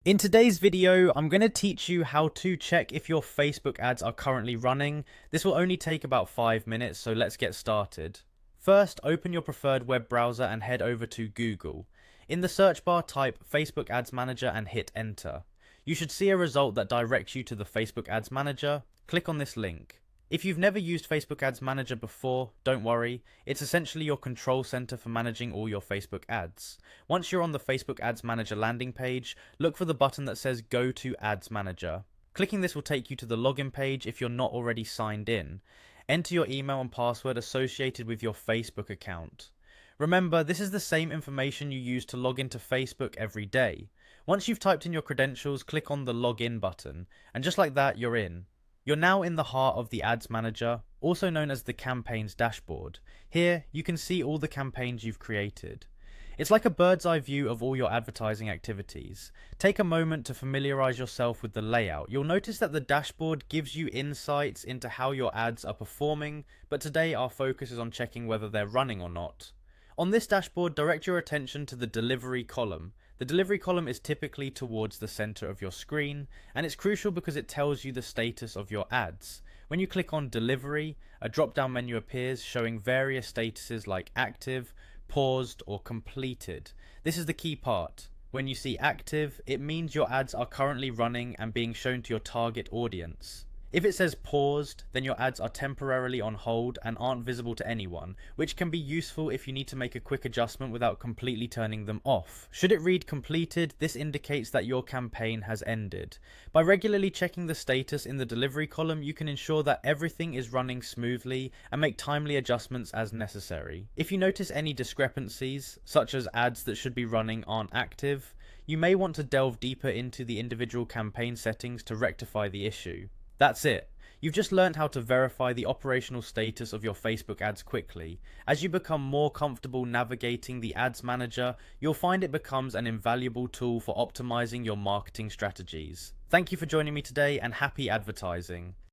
In today's video, I'm going to teach you how to check if your Facebook ads are currently running. This will only take about 5 minutes, so let's get started. First, open your preferred web browser and head over to Google. In the search bar, type Facebook Ads Manager and hit enter. You should see a result that directs you to the Facebook Ads Manager. Click on this link. If you've never used Facebook Ads Manager before, don't worry, it's essentially your control center for managing all your Facebook ads. Once you're on the Facebook Ads Manager landing page, look for the button that says Go to Ads Manager. Clicking this will take you to the login page if you're not already signed in. Enter your email and password associated with your Facebook account. Remember, this is the same information you use to log into Facebook every day. Once you've typed in your credentials, click on the Login button, and just like that, you're in. You're now in the heart of the Ads Manager, also known as the Campaigns dashboard. Here, you can see all the campaigns you've created. It's like a bird's eye view of all your advertising activities. Take a moment to familiarize yourself with the layout. You'll notice that the dashboard gives you insights into how your ads are performing, but today our focus is on checking whether they're running or not. On this dashboard, direct your attention to the delivery column. The delivery column is typically towards the center of your screen, and it's crucial because it tells you the status of your ads. When you click on delivery, a drop-down menu appears showing various statuses like active, paused, or completed. This is the key part. When you see active, it means your ads are currently running and being shown to your target audience. If it says paused, then your ads are temporarily on hold and aren't visible to anyone, which can be useful if you need to make a quick adjustment without completely turning them off. Should it read completed, this indicates that your campaign has ended. By regularly checking the status in the delivery column, you can ensure that everything is running smoothly and make timely adjustments as necessary. If you notice any discrepancies, such as ads that should be running aren't active, you may want to delve deeper into the individual campaign settings to rectify the issue. That's it. You've just learned how to verify the operational status of your Facebook ads quickly. As you become more comfortable navigating the Ads Manager, you'll find it becomes an invaluable tool for optimizing your marketing strategies. Thank you for joining me today, and happy advertising.